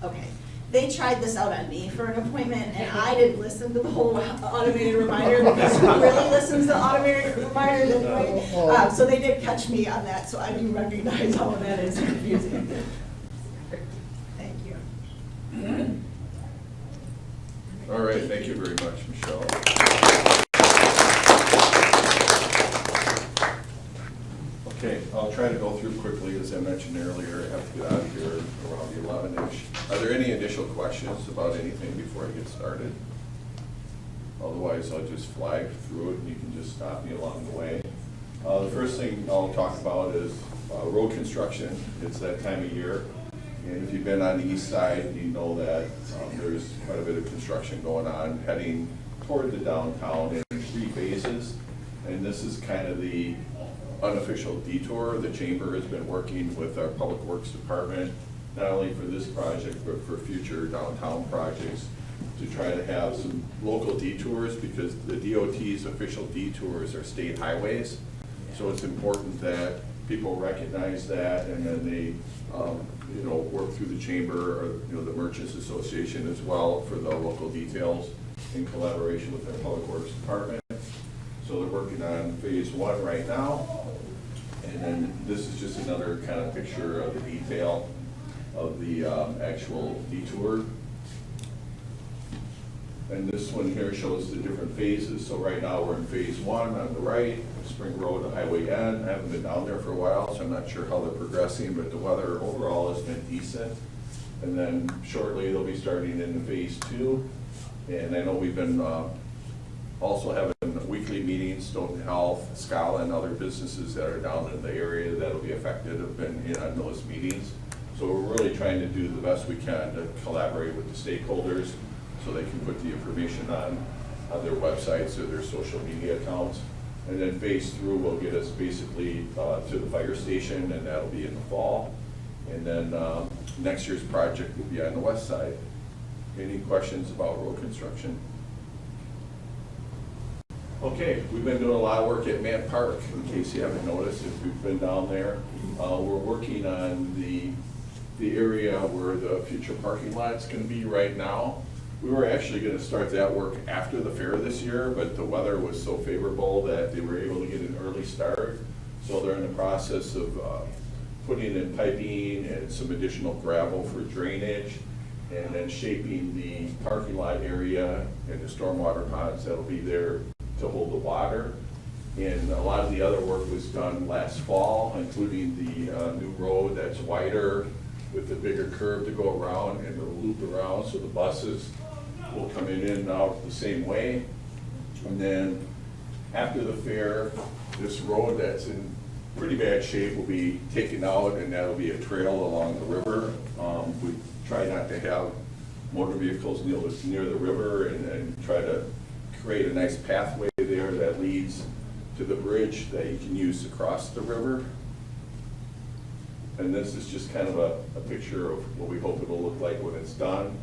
okay, they tried this out on me for an appointment, and I didn't listen to the whole automated reminder, because who really listens to automated reminders anyway? So they did catch me on that, so I do recognize how that is confusing. Thank you. All right, thank you very much, Michelle. Okay, I'll try to go through quickly. As I mentioned earlier, I have to get out of here around the 11-ish. Are there any initial questions about anything before I get started? Otherwise, I'll just flag through it and you can just stop me along the way. The first thing I'll talk about is road construction. It's that time of year. And if you've been on the east side, you know that there's quite a bit of construction going on heading toward the downtown in 3 phases. And this is kind of the unofficial detour. The chamber has been working with our Public Works Department, not only for this project, but for future downtown projects, to try to have some local detours, because the DOT's official detours are state highways. So it's important that people recognize that, and then they, you know, work through the chamber or, you know, the Merchants Association as well for the local details in collaboration with our Public Works Department. So they're working on phase 1 right now. And then this is just another kind of picture of the detail of the actual detour. And this one here shows the different phases. So right now we're in phase 1 on the right, Spring Road to Highway N. I haven't been down there for a while, so I'm not sure how they're progressing, but the weather overall has been decent. And then shortly they'll be starting in phase 2. And I know we've been also having weekly meetings. Stoughton Health, Scala, and other businesses that are down in the area that will be affected have been in on those meetings. So we're really trying to do the best we can to collaborate with the stakeholders so they can put the information on their websites or their social media accounts. And then phase 3 will get us basically to the fire station, and that'll be in the fall. And then next year's project will be on the west side. Any questions about road construction? Okay, we've been doing a lot of work at Man Park, in case you haven't noticed, if you've been down there. We're working on the area where the future parking lot's gonna be right now. We were actually gonna start that work after the fair this year, but the weather was so favorable that they were able to get an early start. So they're in the process of putting in piping and some additional gravel for drainage, and then shaping the parking lot area and the stormwater ponds that'll be there to hold the water. And a lot of the other work was done last fall, including the new road that's wider with the bigger curve to go around and it'll loop around, so the buses will come in and out the same way. And then after the fair, this road that's in pretty bad shape will be taken out, and that'll be a trail along the river. We try not to have motor vehicles near the river, and try to create a nice pathway there that leads to the bridge that you can use to cross the river. And this is just kind of a picture of what we hope it'll look like when it's done.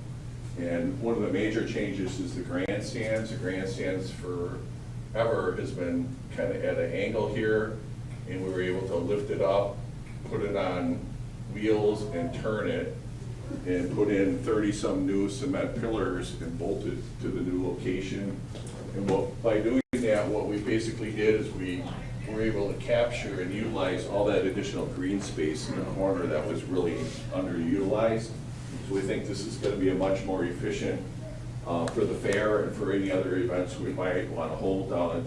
And one of the major changes is the grandstands. The grandstands forever has been kind of at an angle here, and we were able to lift it up, put it on wheels and turn it, and put in 30-some new cement pillars and bolt it to the new location. And by doing that, what we basically did is we were able to capture and utilize all that additional green space in the corner that was really underutilized. So we think this is going to be a much more efficient for the fair and for any other events we might want to hold down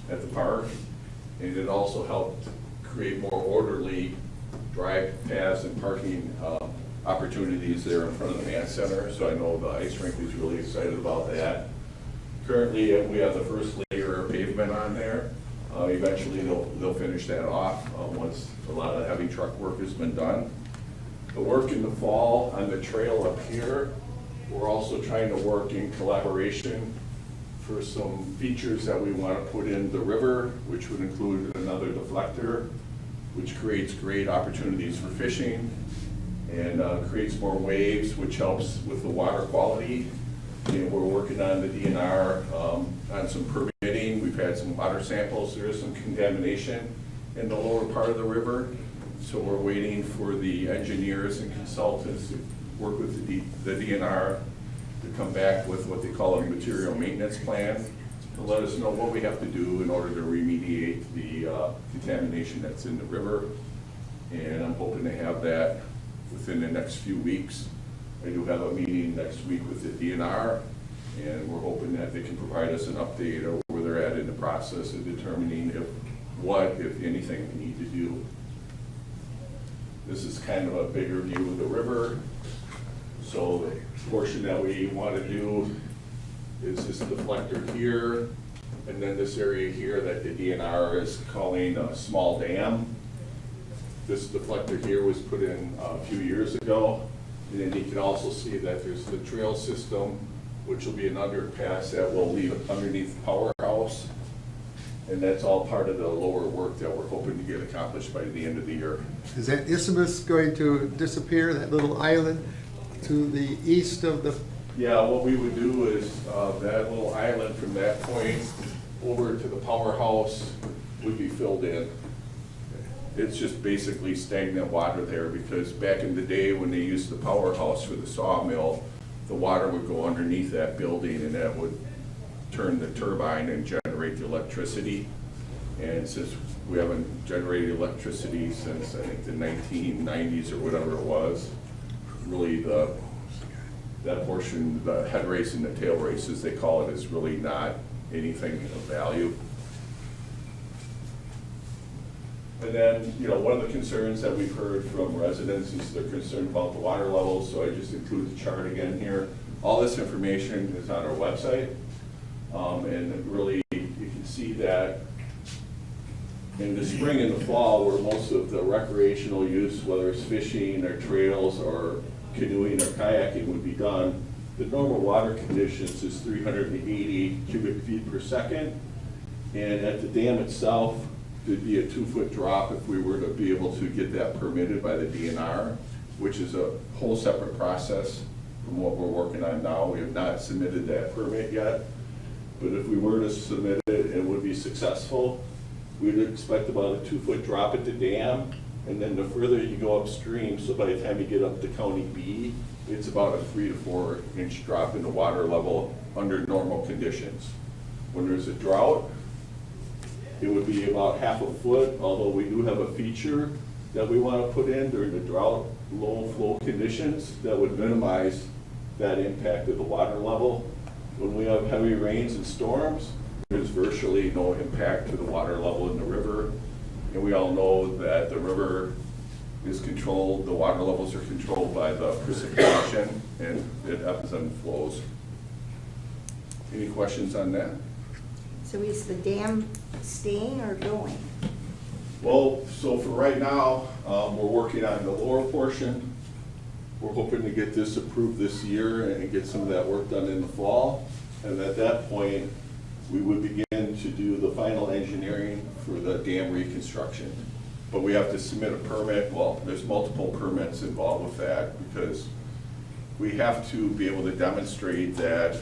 at the park. And it also helped create more orderly drive paths and parking opportunities there in front of the Mann Center. So I know the ice rink is really excited about that. Currently, we have the first layer of pavement on there. Eventually, they'll finish that off once a lot of the heavy truck work has been done. The work in the fall on the trail up here, we're also trying to work in collaboration for some features that we want to put in the river, which would include another deflector, which creates great opportunities for fishing, and creates more waves, which helps with the water quality. And we're working on the DNR on some permitting. We've had some water samples. There is some contamination in the lower part of the river. So we're waiting for the engineers and consultants to work with the DNR to come back with what they call a material maintenance plan to let us know what we have to do in order to remediate the contamination that's in the river. And I'm hoping to have that within the next few weeks. I do have a meeting next week with the DNR, and we're hoping that they can provide us an update of where they're at in the process of determining if what, if anything, we need to do. This is kind of a bigger view of the river. So the portion that we want to do is this deflector here, and then this area here that the DNR is calling a small dam. This deflector here was put in a few years ago. And then you can also see that there's the trail system, which will be an underpass that will leave underneath the powerhouse. And that's all part of the lower work that we're hoping to get accomplished by the end of the year. Is that isthmus going to disappear, that little island to the east of the? Yeah, what we would do is that little island from that point over to the powerhouse would be filled in. It's just basically stagnant water there because back in the day when they used the powerhouse for the sawmill, the water would go underneath that building and that would turn the turbine and generate the electricity. And since we haven't generated electricity since I think the 1990s or whatever it was, really that portion, the head race and the tail race as they call it, is really not anything of value. And then, you know, one of the concerns that we've heard from residents is they're concerned about the water levels, so I just included the chart again here. All this information is on our website, and really you can see that in the spring and the fall where most of the recreational use, whether it's fishing or trails or canoeing or kayaking would be done, the normal water conditions is 380 cubic feet per second, and at the dam itself, there'd be a 2-foot drop if we were to be able to get that permitted by the DNR, which is a whole separate process from what we're working on now. We have not submitted that permit yet, but if we were to submit it and it would be successful, we'd expect about a 2-foot drop at the dam, and then the further you go upstream, so by the time you get up to County B, it's about a 3 to 4 inch drop in the water level under normal conditions. When there's a drought, it would be about half a foot, although we do have a feature that we want to put in during the drought, low flow conditions that would minimize that impact of the water level. When we have heavy rains and storms, there's virtually no impact to the water level in the river. And we all know that the river is controlled, the water levels are controlled by the precipitation, and it ebbs and flows. Any questions on that? So is the dam staying or going? Well, so for right now, we're working on the lower portion. We're hoping to get this approved this year and get some of that work done in the fall. And at that point, we would begin to do the final engineering for the dam reconstruction. But we have to submit a permit. Well, there's multiple permits involved with that because we have to be able to demonstrate that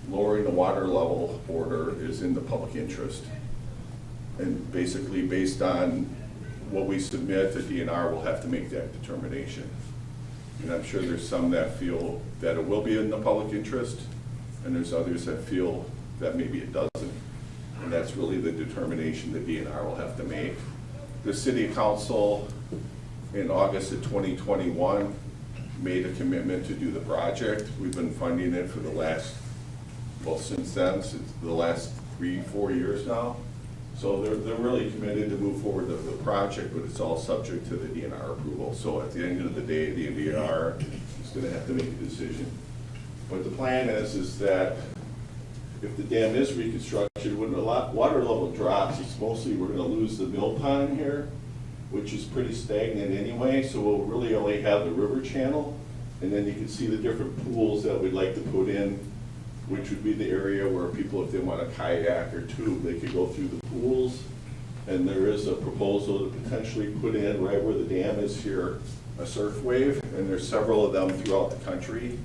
lowering the water level order is in the public interest. And basically, based on what we submit, the DNR will have to make that determination. And I'm sure there's some that feel that it will be in the public interest, and there's others that feel that maybe it doesn't. And that's really the determination the DNR will have to make. The City Council in August of 2021 made a commitment to do the project. We've been funding it for the last, well, since then, since the last 3-4 years now. So they're really committed to move forward the project, but it's all subject to the DNR approval. So at the end of the day, the DNR is going to have to make a decision. But the plan is that if the dam is reconstructed, when the water level drops, it's mostly we're going to lose the mill pond here, which is pretty stagnant anyway. So we'll really only have the river channel, and then you can see the different pools that we'd like to put in, which would be the area where people, if they want a kayak or tube, they could go through the pools. And there is a proposal to potentially put in right where the dam is here, a surf wave, and there's several of them throughout the country.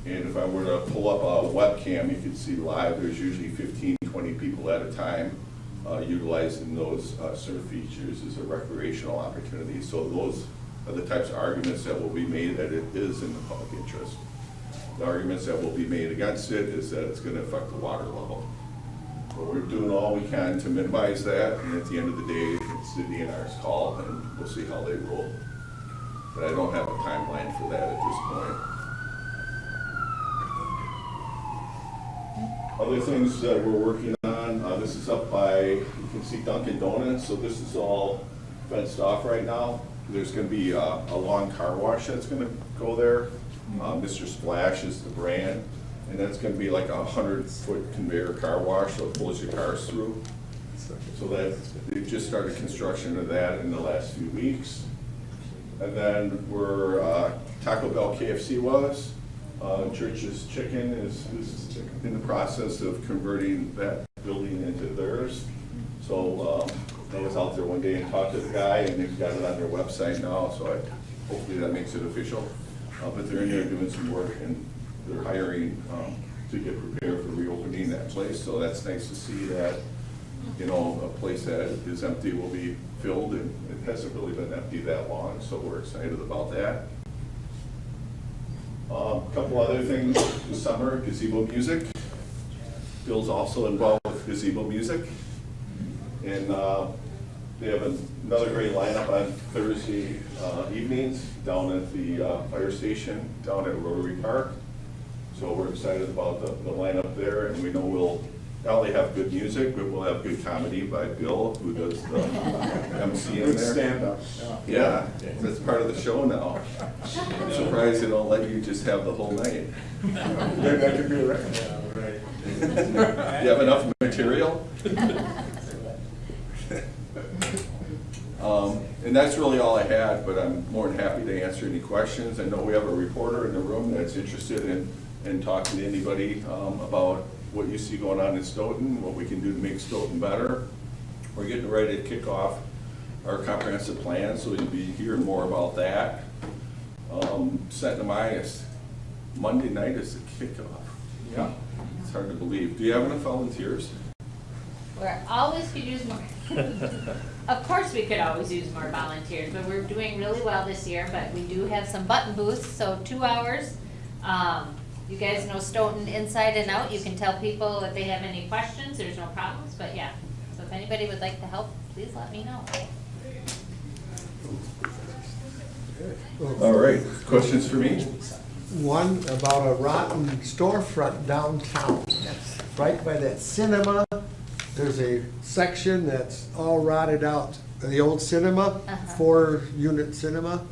And if I were to pull up a webcam, you could see live, there's usually 15, 20 people at a time utilizing those surf features as a recreational opportunity. So those are the types of arguments that will be made that it is in the public interest. The arguments that will be made against it is that it's going to affect the water level. But we're doing all we can to minimize that, and at the end of the day, it's the DNR's call, and we'll see how they roll. But I don't have a timeline for that at this point. Other things that we're working on done, this is up by, you can see Dunkin' Donuts, so this is all fenced off right now. There's gonna be a long car wash that's gonna go there. Mr. Splash is the brand, and that's gonna be like a 100-foot conveyor car wash, so it pulls your cars through. So that, they've just started construction of that in the last few weeks. And then where Taco Bell KFC was, Church's Chicken is in the process of converting that building into theirs. So I was out there one day and talked to the guy, and they've got it on their website now, so hopefully that makes it official. But they're in there doing some work, and they're hiring to get prepared for reopening that place. So that's nice to see that, you know, a place that is empty will be filled, and it hasn't really been empty that long, so we're excited about that. A couple other things this summer, gazebo music. Bill's also involved with gazebo music. And they have another great lineup on Thursday evenings down at the fire station down at Rotary Park. So we're excited about the lineup there, and we know we'll not only have good music, but we'll have good comedy by Bill, who does the MC in Good there. stand-up. Yeah, that's part of the show now. I'm surprised they don't let you just have the whole night. Maybe that could be a record. You have enough material? And that's really all I had, but I'm more than happy to answer any questions. I know we have a reporter in the room that's interested in talking to anybody about what you see going on in Stoughton, what we can do to make Stoughton better. We're getting ready to kick off our comprehensive plan, so you'll be hearing more about that. Setting them eyes, Monday night is the kickoff. Yeah. It's hard to believe. Do you have enough volunteers? We're always could use more. Of course, we could always use more volunteers, but we're doing really well this year, but we do have some button booths, so 2 hours. You guys know Stoughton inside and out. You can tell people if they have any questions, there's no problems, but yeah. So if anybody would like to help, please let me know. All right, questions for me? One about a rotten storefront downtown, that's right by that cinema. There's a section that's all rotted out, the old cinema, 4-unit cinema.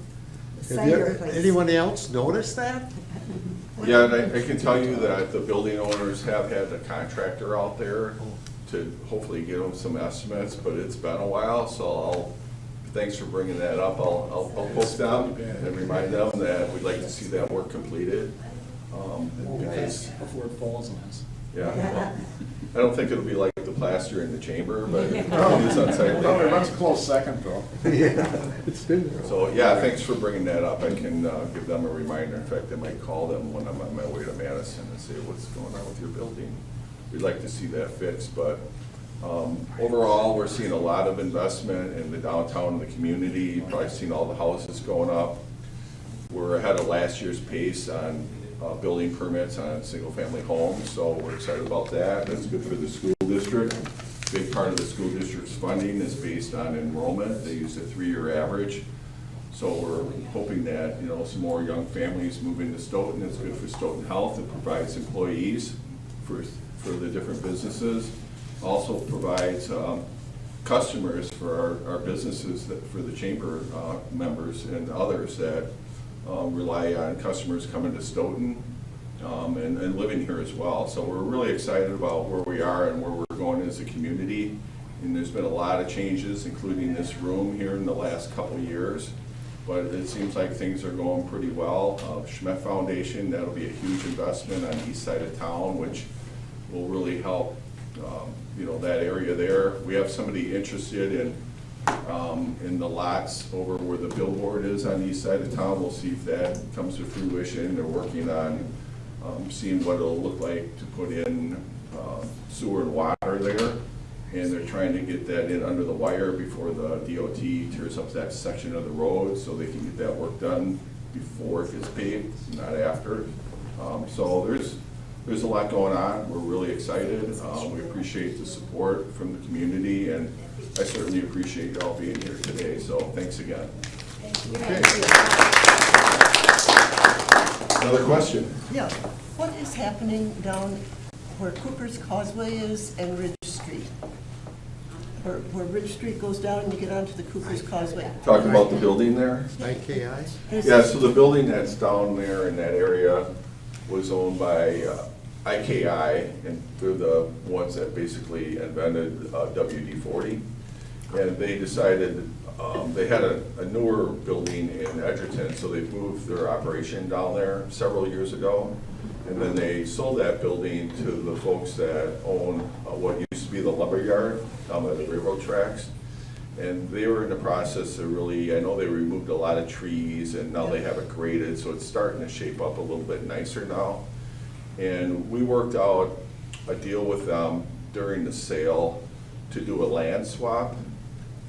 Have Cider place. anyone else noticed that? Yeah, and I can tell you that the building owners have had a contractor out there to hopefully get them some estimates, but it's been a while, so thanks for bringing that up. I'll post them and remind them that we'd like to see that work completed. Because Before it falls on us. yeah, well, I don't think it'll be like the plaster in the chamber, but it is Probably unsightly. runs a close second, though. Yeah, it's been there. So, yeah, thanks for bringing that up. I can give them a reminder. In fact, I might call them when I'm on my way to Madison and say, what's going on with your building? We'd like to see that fixed, but overall, we're seeing a lot of investment in the downtown and the community. You've probably seen all the houses going up. We're ahead of last year's pace on building permits on single-family homes, so we're excited about that. That's good for the school district. Big part of the school district's funding is based on enrollment. They use a 3-year average. So we're hoping that, you know, some more young families move into Stoughton. It's good for Stoughton Health. It provides employees for the different businesses. Also provides customers for our businesses, for the chamber members and others that rely on customers coming to Stoughton and living here as well. So we're really excited about where we are and where we're going as a community. And there's been a lot of changes, including this room here in the last couple of years. But it seems like things are going pretty well. Schmidt Foundation, that'll be a huge investment on the east side of town, which will really help you know, that area there. We have somebody interested in the lots over where the billboard is on the east side of town. We'll see if that comes to fruition. They're working on seeing what it'll look like to put in sewer and water there. And they're trying to get that in under the wire before the DOT tears up that section of the road, so they can get that work done before it gets paved, not after. So there's a lot going on. We're really excited. We appreciate the support from the community, and I certainly appreciate you all being here today, so thanks again. Another question? Yeah, what is happening down where Cooper's Causeway is and Ridge Street? Street. Where Ridge Street goes down and you get onto the Cooper's Causeway. Talking about the building there? IKI? Yeah, so the building that's down there in that area was owned by IKI, and they're the ones that basically invented WD-40. And they decided, they had a newer building in Edgerton, so they moved their operation down there several years ago. And then they sold that building to the folks that own what used to be the lumber yard down by the railroad tracks. And they were in the process of really, I know they removed a lot of trees and now they have it graded, so it's starting to shape up a little bit nicer now. And we worked out a deal with them during the sale to do a land swap.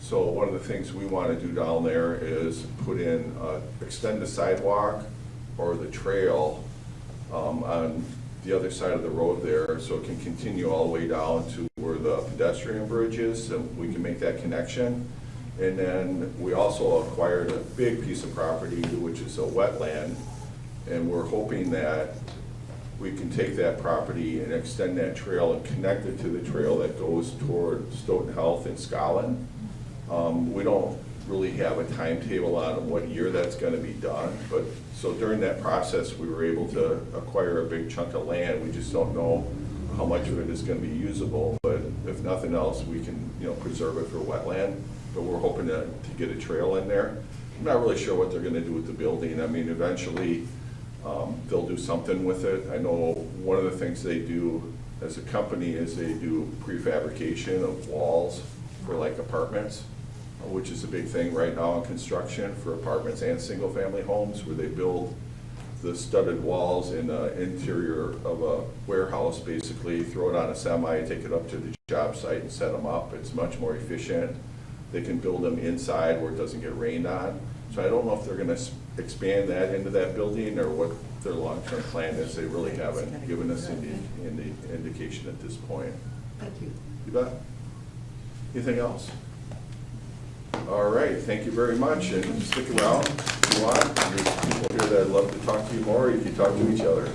So one of the things we want to do down there is put in, extend the sidewalk or the trail on the other side of the road there, so it can continue all the way down to where the pedestrian bridge is, so we can make that connection. And then we also acquired a big piece of property, which is a wetland, and we're hoping that we can take that property and extend that trail and connect it to the trail that goes toward Stoughton Health in Scotland. We don't really have a timetable on what year that's gonna be done, but so during that process, we were able to acquire a big chunk of land. We just don't know how much of it is gonna be usable, but if nothing else, we can, preserve it for wetland, but we're hoping to get a trail in there. I'm not really sure what they're gonna do with the building. I mean, eventually, they'll do something with it. I know one of the things they do as a company is they do prefabrication of walls for like apartments, which is a big thing right now in construction for apartments and single-family homes, where they build the studded walls in the interior of a warehouse, basically, throw it on a semi, take it up to the job site and set them up. It's much more efficient. They can build them inside where it doesn't get rained on. So I don't know if they're gonna expand that into that building or what their long-term plan is. They really haven't given us any indication at this point. Thank you. You bet. Anything else? All right, thank you very much, and stick around if you want. There's people here that'd love to talk to you more. You can talk to each other.